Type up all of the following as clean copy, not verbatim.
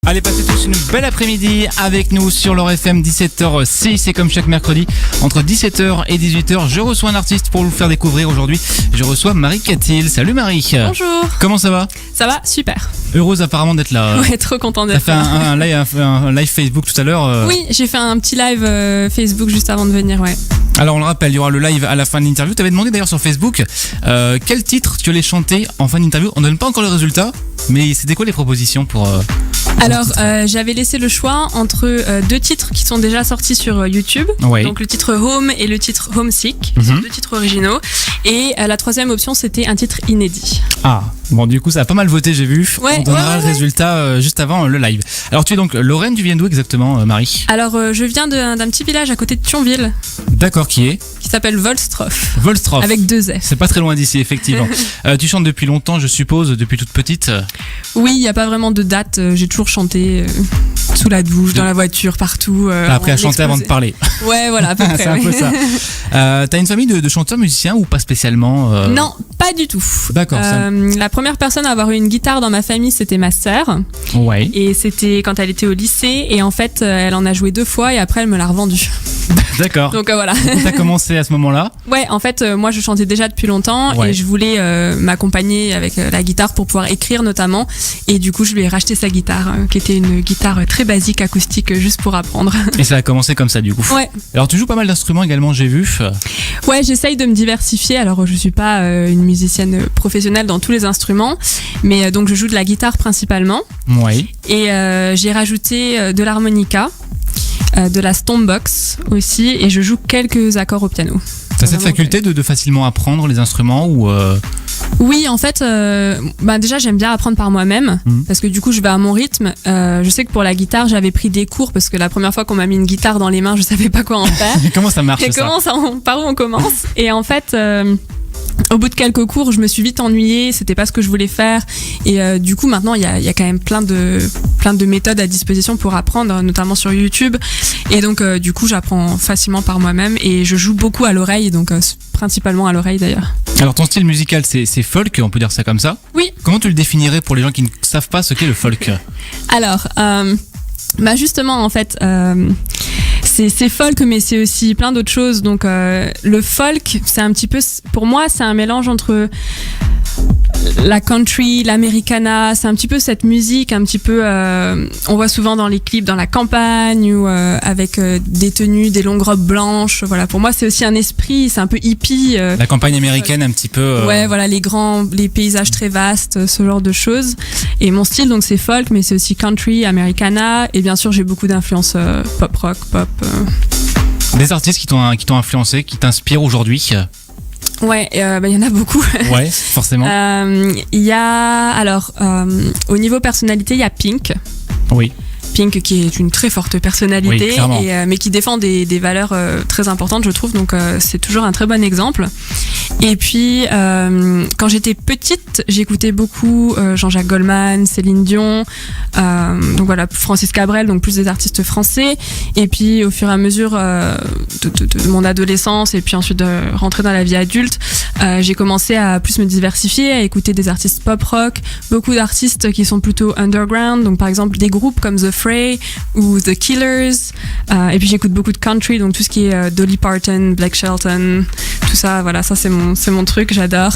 Allez, passez tous une belle après-midi avec nous sur l'Or FM 17h06 et comme chaque mercredi entre 17h et 18h, je reçois un artiste pour vous faire découvrir aujourd'hui. Je reçois Marie Catil. Salut Marie. Bonjour. Comment ça va ? Ça va, super. Heureuse apparemment d'être là. Ouais, trop contente d'être là. là. T'as fait un live Facebook tout à l'heure. Oui, j'ai fait un petit live Facebook juste avant de venir, ouais. Alors on le rappelle, il y aura le live à la fin de l'interview. Tu avais demandé d'ailleurs sur Facebook quel titre tu allais chanter en fin d'interview. On ne donne pas encore le résultat, mais c'était quoi les propositions pour... Alors, j'avais laissé le choix entre deux titres qui sont déjà sortis sur YouTube. Ouais. Donc le titre Home et le titre Homesick, qui sont deux titres originaux. Et la troisième option, c'était un titre inédit. Ah, bon du coup ça a pas mal voté, j'ai vu. Ouais, on donnera le résultat juste avant le live. Alors tu es donc Lorraine, tu viens d'où exactement Marie ? Alors je viens d'un petit village à côté de Thionville. D'accord, qui est ? Qui s'appelle Volstroff. Volstroff. Avec 2 F. C'est pas très loin d'ici effectivement. Tu chantes depuis longtemps je suppose, depuis toute petite ? Oui, il n'y a pas vraiment de date, j'ai toujours chanté sous la douche, dans la voiture, partout. T'as appris à chanter avant de parler. Ouais, voilà, à peu près. C'est un peu ça. T'as une famille de chanteurs musiciens ou pas spécialement Non, pas du tout. D'accord. La première personne à avoir eu une guitare dans ma famille, c'était ma sœur. Ouais. Et c'était quand elle était au lycée. Et en fait, elle en a joué 2 fois et après, elle me l'a revendue. D'accord. Donc voilà. T'as commencé à ce moment-là ? Ouais, en fait, moi, je chantais déjà depuis longtemps et je voulais m'accompagner avec la guitare pour pouvoir écrire notamment. Et du coup, je lui ai racheté sa guitare, qui était une guitare très basique, acoustique, juste pour apprendre. Et ça a commencé comme ça, du coup. Ouais. Alors, tu joues pas mal d'instruments également, j'ai vu. Ouais, j'essaye de me diversifier. Alors, je suis pas une musicienne professionnelle dans tous les instruments, mais donc je joue de la guitare principalement. Ouais. Et j'ai rajouté de l'harmonica, de la stompbox aussi, et je joue quelques accords au piano. T'as cette faculté de facilement apprendre les instruments ou Oui, en fait, déjà j'aime bien apprendre par moi-même parce que du coup je vais à mon rythme. Je sais que pour la guitare j'avais pris des cours parce que la première fois qu'on m'a mis une guitare dans les mains je savais pas quoi en faire. Comment ça marche Par où on commence. Et en fait au bout de quelques cours, je me suis vite ennuyée, c'était pas ce que je voulais faire. Et du coup, maintenant, il y a quand même plein de méthodes à disposition pour apprendre, notamment sur YouTube. Et donc, du coup, j'apprends facilement par moi-même et je joue beaucoup à l'oreille, donc principalement à l'oreille d'ailleurs. Alors, ton style musical, c'est folk, on peut dire ça comme ça ? Oui. Comment tu le définirais pour les gens qui ne savent pas ce qu'est le folk ? Alors, justement, en fait... C'est folk, mais c'est aussi plein d'autres choses. Donc, le folk, c'est un petit peu, pour moi, c'est un mélange entre la country, l'americana. C'est un petit peu cette musique, un petit peu, on voit souvent dans les clips dans la campagne ou avec des tenues, des longues robes blanches. Voilà, pour moi, c'est aussi un esprit, c'est un peu hippie. La campagne américaine, un petit peu. Ouais, voilà, les paysages très vastes, ce genre de choses. Et mon style, donc, c'est folk, mais c'est aussi country, americana. Et bien sûr, j'ai beaucoup d'influences pop rock, pop. Des artistes qui t'ont influencé, qui t'inspirent aujourd'hui ? Ouais, y en a beaucoup. Ouais, forcément. Il y a, alors, au niveau personnalité, il y a Pink. Oui. Pink qui est une très forte personnalité, oui, mais qui défend des valeurs très importantes, je trouve, donc c'est toujours un très bon exemple. Et puis, quand j'étais petite, j'écoutais beaucoup Jean-Jacques Goldman, Céline Dion, donc voilà, Francis Cabrel, donc plus des artistes français. Et puis, au fur et à mesure de mon adolescence et puis ensuite de rentrer dans la vie adulte, j'ai commencé à plus me diversifier, à écouter des artistes pop rock, beaucoup d'artistes qui sont plutôt underground, donc par exemple des groupes comme The Fray ou The Killers, et puis j'écoute beaucoup de country, donc tout ce qui est Dolly Parton, Blake Shelton, tout ça, voilà, ça c'est mon truc, j'adore.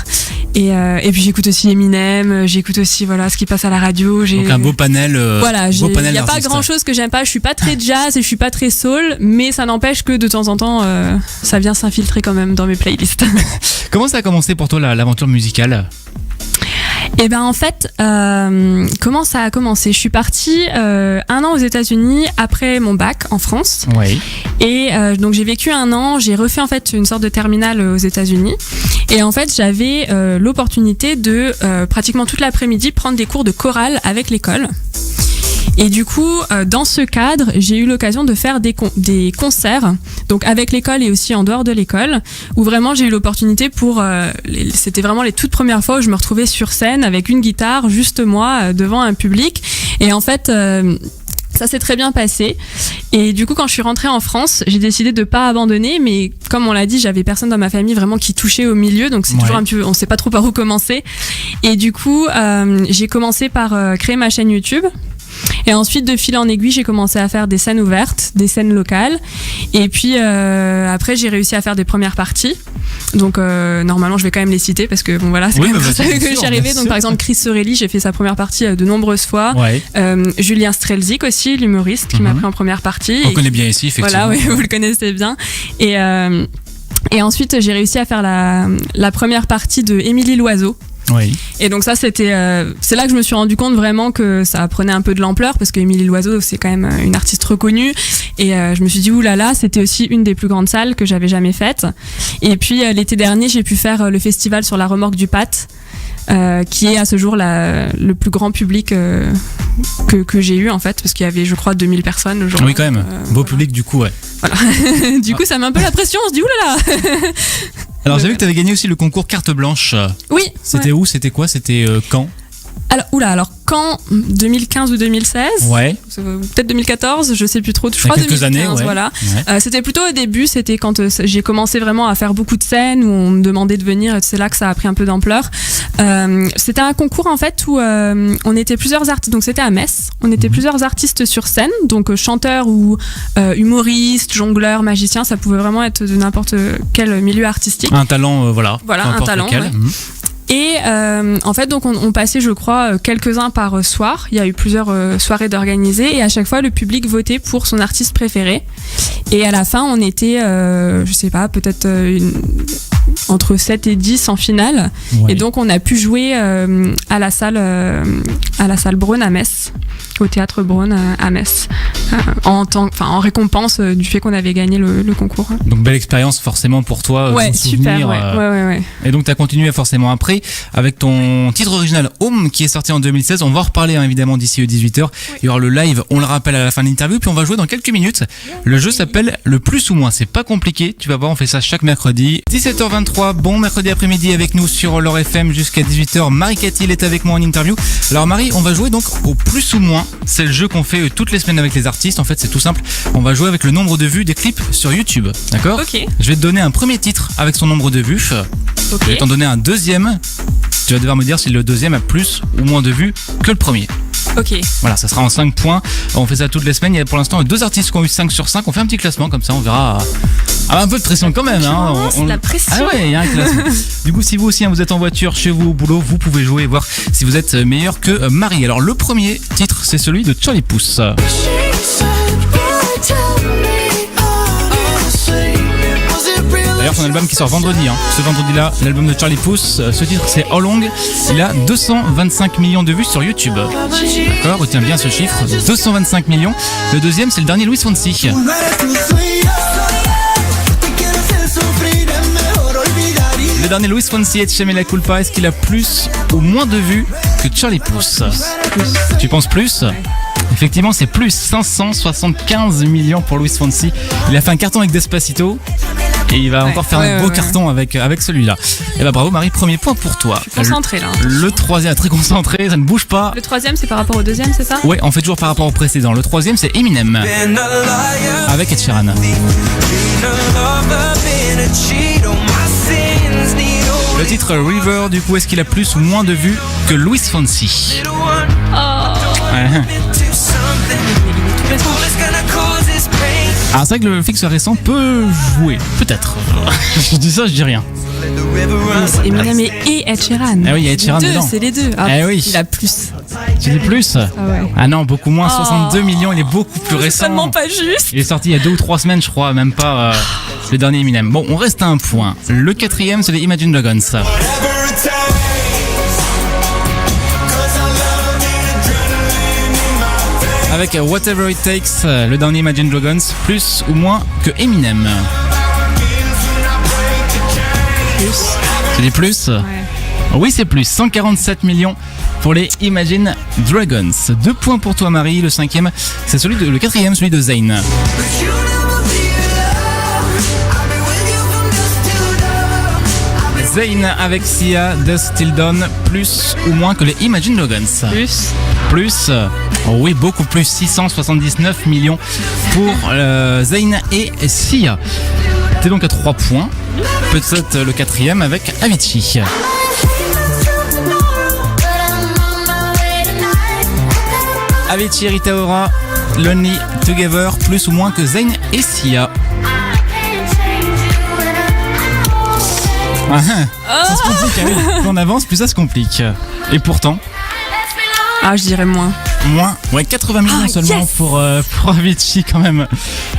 Et puis j'écoute aussi Eminem, j'écoute aussi voilà ce qui passe à la radio. Donc un beau panel. Voilà, il y a pas d'artistes. grand chose que j'aime pas. Je suis pas très jazz et je suis pas très soul, mais ça n'empêche que de temps en temps, ça vient s'infiltrer quand même dans mes playlists. Comment ça a commencé pour toi l'aventure musicale ? Et ben en fait, comment ça a commencé ? Je suis partie 1 an aux États-Unis après mon bac en France. Oui. Et donc j'ai vécu 1 an, j'ai refait en fait une sorte de terminale aux États-Unis. Et en fait, j'avais l'opportunité de pratiquement toute l'après-midi prendre des cours de chorale avec l'école. Et du coup, dans ce cadre, j'ai eu l'occasion de faire des concerts, donc avec l'école et aussi en dehors de l'école, où vraiment j'ai eu l'opportunité pour... c'était vraiment les toutes premières fois où je me retrouvais sur scène avec une guitare, juste moi, devant un public. Et en fait... ça s'est très bien passé. Et du coup, quand je suis rentrée en France, j'ai décidé de pas abandonner, mais comme on l'a dit, j'avais personne dans ma famille vraiment qui touchait au milieu, donc c'est toujours un peu, on sait pas trop par où commencer. Et du coup, j'ai commencé par créer ma chaîne YouTube. Et ensuite, de fil en aiguille, j'ai commencé à faire des scènes ouvertes, des scènes locales. Et puis après, j'ai réussi à faire des premières parties. Donc normalement, je vais quand même les citer parce que bon voilà, c'est quand même pour ça que je suis arrivée. Donc par exemple, Chris Sorelli, j'ai fait sa première partie de nombreuses fois. Ouais. Julien Strelzik aussi, l'humoriste, qui m'a pris en première partie. On connaît bien ici, effectivement. Voilà, oui, vous le connaissez bien. Et ensuite, j'ai réussi à faire la première partie de Émilie Loiseau. Oui. Et donc ça, c'est là que je me suis rendu compte vraiment que ça prenait un peu de l'ampleur parce que Émilie Loiseau, c'est quand même une artiste reconnue. Et je me suis dit, oulala, c'était aussi une des plus grandes salles que j'avais jamais faites. Et puis l'été dernier, j'ai pu faire le festival sur la remorque du Pat. Qui est à ce jour le plus grand public que j'ai eu en fait, parce qu'il y avait je crois 2000 personnes le jour. Oui quand même, beau public du coup, ouais. Voilà. Du coup ça met un peu la pression, on se dit oulala. Alors j'ai vu que tu avais gagné aussi le concours carte blanche. Oui. C'était où, c'était quoi, c'était quand? Alors quand 2015 ou 2016, ouais. Peut-être 2014, je sais plus trop, je crois quelques 2015, années, ouais. Voilà. Ouais. C'était plutôt au début, c'était quand j'ai commencé vraiment à faire beaucoup de scènes où on me demandait de venir, et c'est là que ça a pris un peu d'ampleur. C'était un concours en fait où on était plusieurs artistes, donc c'était à Metz, on était plusieurs artistes sur scène, donc chanteurs ou humoristes, jongleurs, magiciens, ça pouvait vraiment être de n'importe quel milieu artistique. Un talent, voilà. Voilà, un talent. Ouais. Et en fait, donc on passait, je crois, quelques-uns par soir. Il y a eu plusieurs soirées d'organiser et à chaque fois, le public votait pour son artiste préféré. Et à la fin, on était, je sais pas, peut-être entre 7 et 10 en finale. Ouais. Et donc, on a pu jouer à la salle Braun à Metz, au théâtre Braun à Metz, en récompense du fait qu'on avait gagné le concours. Donc, belle expérience forcément pour toi. Ouais, super. Ouais. Et donc, tu as continué forcément après avec ton titre original Home qui est sorti en 2016. On va en reparler évidemment d'ici 18h. Oui. Il y aura le live, on le rappelle à la fin de l'interview, puis on va jouer dans quelques minutes. Le jeu s'appelle Le plus ou moins. C'est pas compliqué, tu vas voir, on fait ça chaque mercredi. 17h23, bon mercredi après-midi avec nous sur l'Or FM jusqu'à 18h. Marie Catil est avec moi en interview. Alors Marie, on va jouer donc au plus ou moins. C'est le jeu qu'on fait toutes les semaines avec les artistes. En fait, c'est tout simple. On va jouer avec le nombre de vues des clips sur YouTube. D'accord ? Ok. Je vais te donner un premier titre avec son nombre de vues. Okay. Je vais t'en donner un deuxième. Tu vas devoir me dire si le deuxième a plus ou moins de vues que le premier. Ok. Voilà, ça sera en 5 points. On fait ça toutes les semaines. Il y a pour l'instant 2 artistes qui ont eu 5 sur 5. On fait un petit classement comme ça, on verra. Ah, un peu de pression quand même. C'est la pression. Ah ouais, il y a un classement. Du coup, si vous aussi vous êtes en voiture, chez vous, au boulot, vous pouvez jouer et voir si vous êtes meilleur que Marie. Alors le premier titre, c'est celui de Charlie Puth. D'ailleurs, son album qui sort vendredi. Ce vendredi-là, l'album de Charlie Puth. Ce titre, c'est How Long. Il a 225 millions de vues sur YouTube. D'accord, retiens bien ce chiffre. 225 millions. Le deuxième, c'est le dernier Luis Fonsi. Le dernier Luis Fonsi, Échame la culpa. Est-ce qu'il a plus ou moins de vues que Charlie Puth? Tu penses plus? Ouais. Effectivement, c'est plus 575 millions pour Luis Fonsi. Il a fait un carton avec Despacito. Et il va encore faire un beau carton avec celui-là. Et bah bravo Marie, premier point pour toi. Je suis concentrée là. Le troisième, très concentré, ça ne bouge pas. Le troisième, c'est par rapport au deuxième, c'est ça? Ouais, on fait toujours par rapport au précédent. Le troisième, c'est Eminem avec Ed Sheeran. Le titre River, du coup, est-ce qu'il a plus ou moins de vues que Luis Fonsi? Ah, c'est vrai que le fixe récent peut jouer, peut-être. Je dis ça, je dis rien. Eminem et Ed Sheeran. Ah oui, il y a Ed Sheeran dedans. C'est les deux. Ah, oui. Il a plus. Tu dis plus? Ah ouais. Ah non, beaucoup moins, 62 millions, il est beaucoup plus récent. C'est tellement pas juste. Il est sorti il y a 2 ou 3 semaines, je crois, même pas le dernier Eminem. Bon, on reste à un point. Le quatrième, c'est les Imagine Dragons. Avec Whatever It Takes, le dernier Imagine Dragons, plus ou moins que Eminem. Plus. Tu dis plus? Ouais. Oui, c'est plus. 147 millions pour les Imagine Dragons. 2 points pour toi, Marie. Le cinquième, c'est le quatrième, celui de Zayn. Zayn avec Sia, Dust Till Dawn, plus ou moins que les Imagine Dragons? Plus. Oh oui, beaucoup plus. 679 millions pour Zayn et Sia. T'es donc à 3 points. Peut-être le quatrième avec Avicii. Avicii, Rita Ora, Lonely Together, plus ou moins que Zayn et Sia. Ça se complique, hein, oui. Plus on avance, plus ça se complique. Et pourtant... Ah, je dirais moins. Moins, ouais, 80 millions seulement pour Avicii quand même.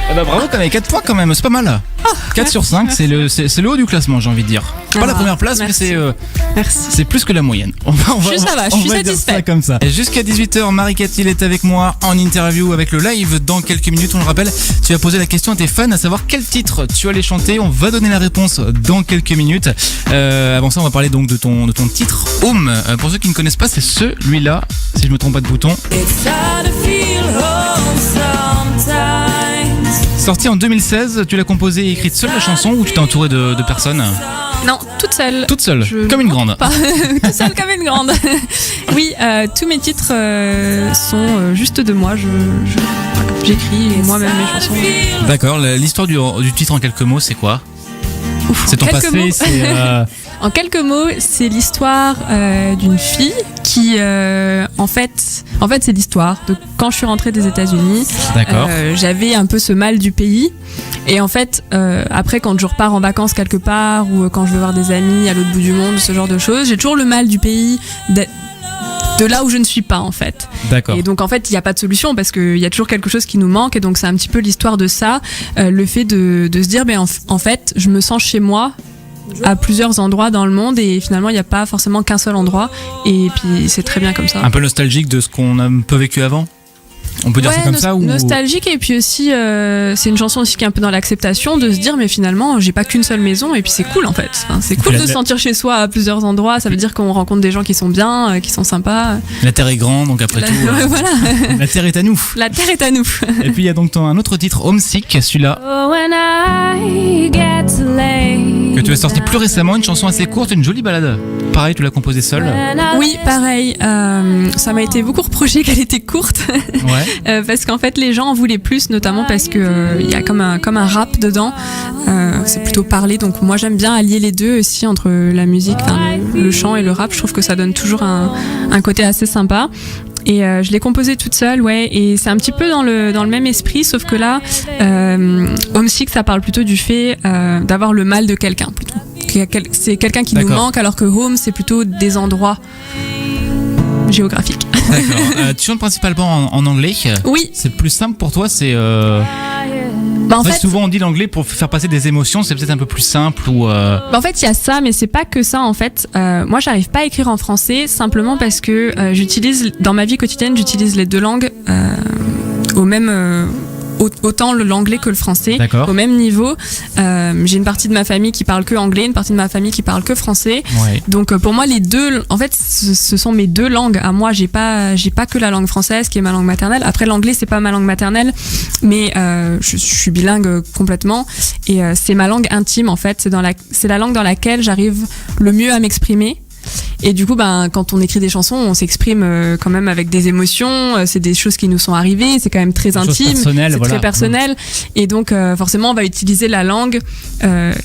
Ah bah bravo, t'en avais 4 points quand même, c'est pas mal. 4 sur 5, c'est le haut du classement, j'ai envie de dire. Pas la première place, merci. mais c'est plus que la moyenne. Ça va, je suis satisfait. Ça comme ça. Et jusqu'à 18h, Marie Catil est avec moi en interview avec le live dans quelques minutes. On le rappelle, tu as posé la question à tes fans, à savoir quel titre tu allais chanter. On va donner la réponse dans quelques minutes. Avant ça, on va parler donc de ton titre Home. Pour ceux qui ne connaissent pas, c'est celui-là, si je me trompe pas de bouton. Sorti en 2016, tu l'as composée et écrite seule la chanson ou tu t'es entourée de personnes? Non, toute seule. Toute seule, comme une grande. Toute seule comme une grande. Oui, tous mes titres sont juste de moi. J'écris moi-même mes chansons. D'accord, l'histoire du titre en quelques mots, c'est quoi? C'est ton passé, c'est... En quelques mots, c'est l'histoire d'une fille qui, en fait, c'est l'histoire de quand je suis rentrée des États-Unis. D'accord. J'avais un peu ce mal du pays. Et en fait, après, quand je repars en vacances quelque part ou quand je veux voir des amis à l'autre bout du monde, ce genre de choses, j'ai toujours le mal du pays de là où je ne suis pas, en fait. D'accord. Et donc, en fait, il n'y a pas de solution parce qu'il y a toujours quelque chose qui nous manque. Et donc, c'est un petit peu l'histoire de ça. Le fait de se dire, en fait, je me sens chez moi à plusieurs endroits dans le monde et finalement il n'y a pas forcément qu'un seul endroit et puis c'est très bien comme ça. Un peu nostalgique de ce qu'on a un peu vécu avant? On peut dire ça comme ça ou... Nostalgique et puis aussi c'est une chanson aussi qui est un peu dans l'acceptation de se dire mais finalement j'ai pas qu'une seule maison et puis c'est cool en fait. Enfin, c'est cool de se sentir chez soi à plusieurs endroits, ça veut dire qu'on rencontre des gens qui sont bien, qui sont sympas. La terre est grande donc après tout voilà. La terre est à nous. La terre est à nous. Et puis il y a donc un autre titre, Homesick, celui-là que tu as sorti plus récemment, une chanson assez courte, une jolie balade. Pareil, tu l'as composée seule? Oui, pareil. Ça m'a été beaucoup reproché qu'elle était courte. Ouais. Parce qu'en fait, les gens en voulaient plus, notamment parce que il y a comme un rap dedans. C'est plutôt parlé, donc moi j'aime bien allier les deux aussi entre la musique, le chant et le rap. Je trouve que ça donne toujours un côté assez sympa. Et je l'ai composée toute seule, ouais, et c'est un petit peu dans le même esprit, sauf que là, Homesick, ça parle plutôt du fait d'avoir le mal de quelqu'un, plutôt. C'est quelqu'un qui nous manque, alors que home, c'est plutôt des endroits géographiques. D'accord. Tu chantes principalement en anglais. Oui. C'est plus simple pour toi, c'est... En fait, souvent on dit l'anglais pour faire passer des émotions, c'est peut-être un peu plus simple ou... En fait, il y a ça, mais c'est pas que ça en fait. Moi, j'arrive pas à écrire en français simplement parce que j'utilise, dans ma vie quotidienne, j'utilise les deux langues au même... autant l'anglais que le français, au même niveau. J'ai une partie de ma famille qui parle que anglais, une partie de ma famille qui parle que français. Ouais. Donc pour moi, les deux, en fait, ce sont mes deux langues. À moi, j'ai pas que la langue française qui est ma langue maternelle. Après, l'anglais, c'est pas ma langue maternelle, mais je suis bilingue complètement. Et c'est ma langue intime, en fait. C'est la langue dans laquelle j'arrive le mieux à m'exprimer. Et du coup, quand on écrit des chansons, on s'exprime quand même avec des émotions. C'est des choses qui nous sont arrivées. C'est quand même très intime, c'est très personnel. Et donc, forcément, on va utiliser la langue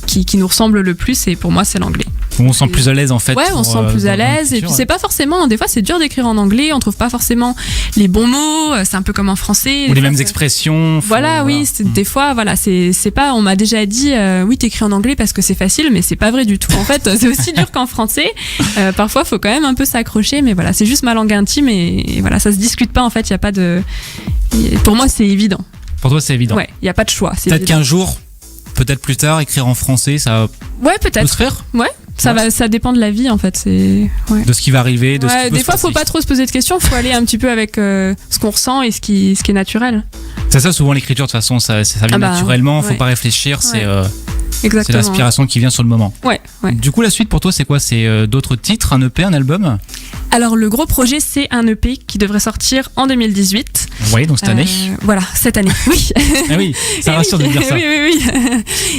qui nous ressemble le plus. Et pour moi, c'est l'anglais. On se sent plus à l'aise en fait. Ouais, on se sent plus à l'aise. Et puis c'est pas forcément. Des fois, c'est dur d'écrire en anglais. On trouve pas forcément les bons mots. C'est un peu comme en français. Ou les mêmes expressions. Voilà, oui. Des fois, voilà, c'est pas. On m'a déjà dit, oui, t'écris en anglais parce que c'est facile, mais c'est pas vrai du tout. En fait, c'est aussi dur qu'en français. Parfois, faut quand même un peu s'accrocher, mais voilà, c'est juste ma langue intime et voilà, ça se discute pas en fait. Il y a pas de. Pour moi, c'est évident. Pour toi, c'est évident. Ouais, il y a pas de choix. Peut-être qu'un jour, peut-être plus tard, écrire en français, ça. Ouais, peut-être. Peut se faire. Ouais. Ça dépend de la vie en fait. De ce qui va arriver. De ce qui peut des fois, faut pas trop se poser de questions. Faut aller un petit peu avec ce qu'on ressent et ce qui est naturel. C'est ça, souvent l'écriture de toute façon, ça vient naturellement. Faut pas réfléchir. C'est l'inspiration qui vient sur le moment. Ouais. Du coup, la suite pour toi, c'est quoi? C'est d'autres titres, un EP, un album? Alors, le gros projet, c'est un EP qui devrait sortir en 2018. Oui, donc cette année. Voilà, cette année, oui. Ah oui, ça rassure de dire ça. Oui.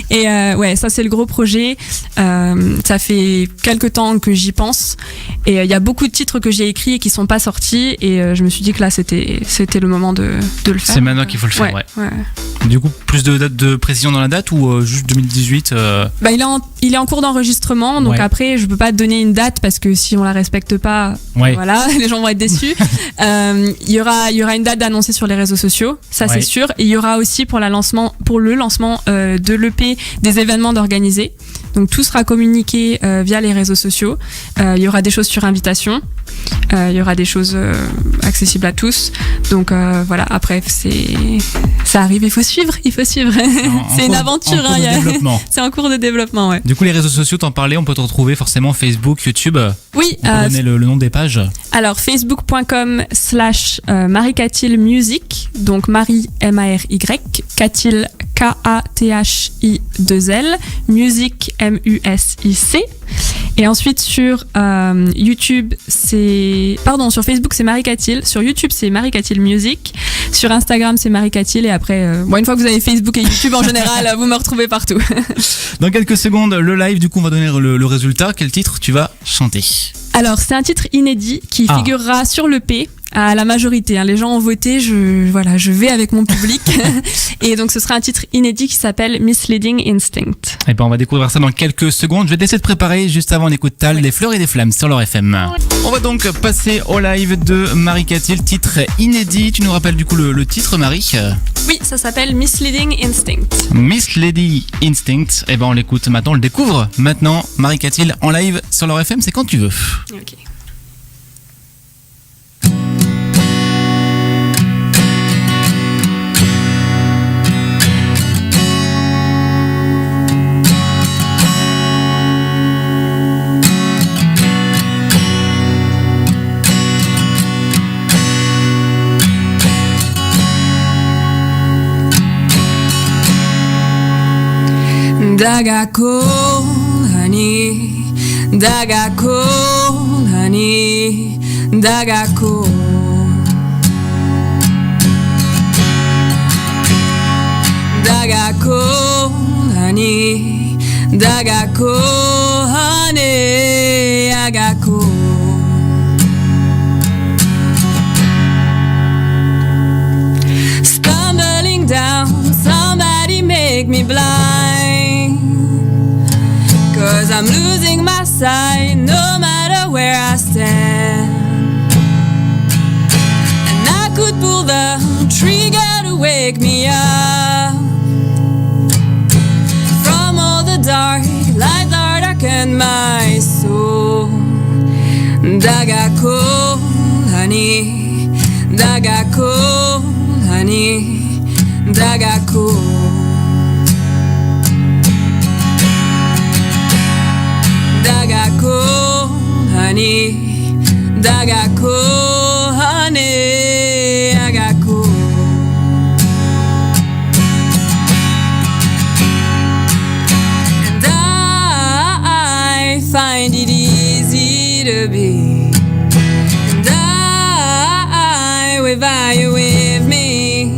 Et ouais, ça c'est le gros projet. Ça fait quelques temps que j'y pense. Et il y a beaucoup de titres que j'ai écrits et qui sont pas sortis. Et je me suis dit que là, c'était le moment de le faire. C'est maintenant qu'il faut le faire, ouais. Du coup, plus de précision dans la date ou juste 2018 Bah, il est en cours d'enregistrement, donc après, je peux pas te donner une date parce que si on la respecte pas, voilà, les gens vont être déçus. Il y aura une date annoncée sur les réseaux sociaux, ça c'est sûr. Et il y aura aussi pour le lancement de l'EP des événements d'organiser. Donc tout sera communiqué via les réseaux sociaux. Il y aura des choses sur invitation. Il y aura des choses accessibles à tous. Donc voilà, après ça arrive, il faut suivre. C'est une aventure. C'est en cours de développement, ouais. Du coup, les réseaux sociaux, t'en parlais, on peut te retrouver forcément Facebook, YouTube. Oui. On peut donner le nom des pages. Alors facebook.com/Marie-Cathil Music, donc Marie M-A-R-Y, Cathil K-A-T-H-I-2-L, Music M-U-S-I-C. Et ensuite sur YouTube, sur Facebook c'est Marie-Cathil, sur YouTube c'est Marie-Cathil Music, sur Instagram c'est Marie-Cathil et après, une fois que vous avez Facebook et YouTube en général, vous me retrouvez partout. Dans quelques secondes, le live, du coup on va donner le résultat. Quel titre tu vas chanter ? Alors c'est un titre inédit qui figurera sur l'EP. À la majorité, les gens ont voté, je vais avec mon public. Et donc ce sera un titre inédit qui s'appelle Misleading Instinct. Et ben on va découvrir ça dans quelques secondes. Je vais te laisser te préparer. Juste avant, on écoute Tal, des fleurs et des flammes sur leur FM. On va donc passer au live de Marie-Cathil, titre inédit. Tu nous rappelles du coup le titre, Marie ? Oui, ça s'appelle Misleading Instinct. Misleading Instinct. Et ben on l'écoute maintenant, on le découvre maintenant. Marie-Cathil en live sur leur FM, c'est quand tu veux. Ok. Daga cold honey, daga cold honey, daga cold. Daga cold honey, daga cold honey, daga cold. Stumbling down, somebody make me blind. 'Cause I'm losing my sight no matter where I stand. And I could pull the trigger to wake me up from all the dark light that darkened my soul. Daga cold honey, daga cold honey, daga cold. Daga cold honey, daga cold honey, daga cold. And I find it easy to be, and I will value with me,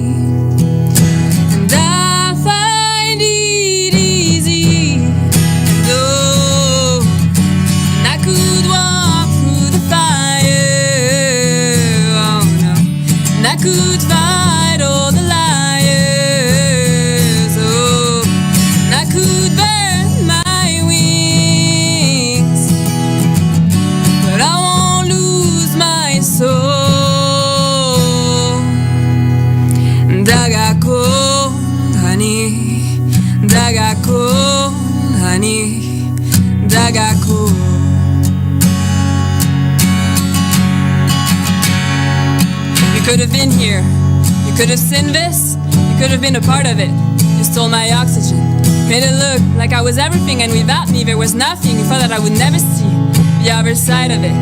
and I find it easy, and oh, and I could walk through the fire, oh no, and I could fight all the liars, oh, and I could burn my wings, but I won't lose my soul. Daga cold honey, daga cold honey, daga cold. You could have been here, you could have seen this, you could have been a part of it. You stole my oxygen, made it look like I was everything, and without me there was nothing. You thought that I would never see the other side of it.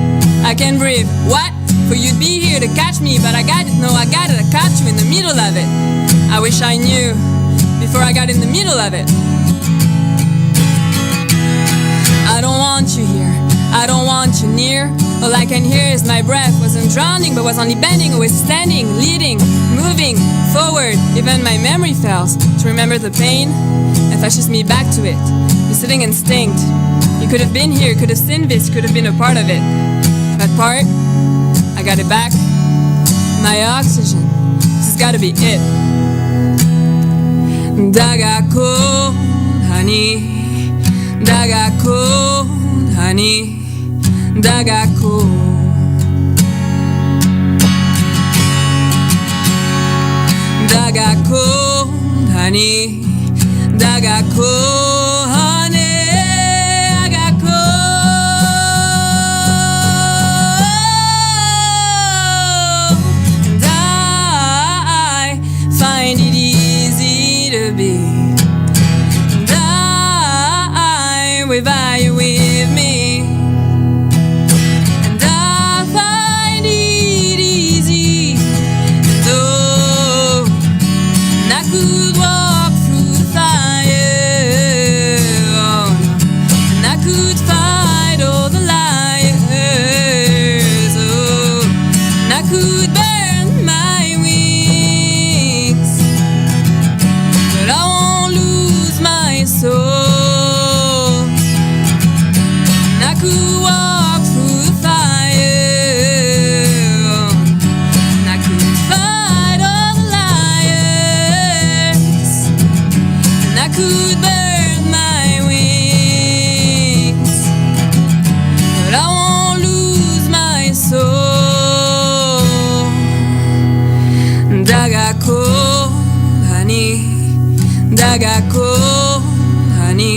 I can breathe, what? For you'd be here to catch me, but I got it, no I got it, I caught you in the middle of it. I wish I knew before I got in the middle of it. I I don't want you here, I don't want you near. All I can hear is my breath. Wasn't drowning, but was only bending, always standing, leading, moving forward. Even my memory fails to remember the pain and flashes me back to it. You're sitting instinct. You could have been here, could have seen this, could have been a part of it. That part, I got it back. My oxygen, this has gotta be it. Daga cold, honey. Daga cold, honey. Daga cold. Daga cold, honey. Daga cold, honey. Daga cold. And I find it easy to be. And I without you with me. Daga cold, honey.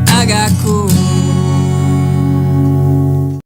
I got cold.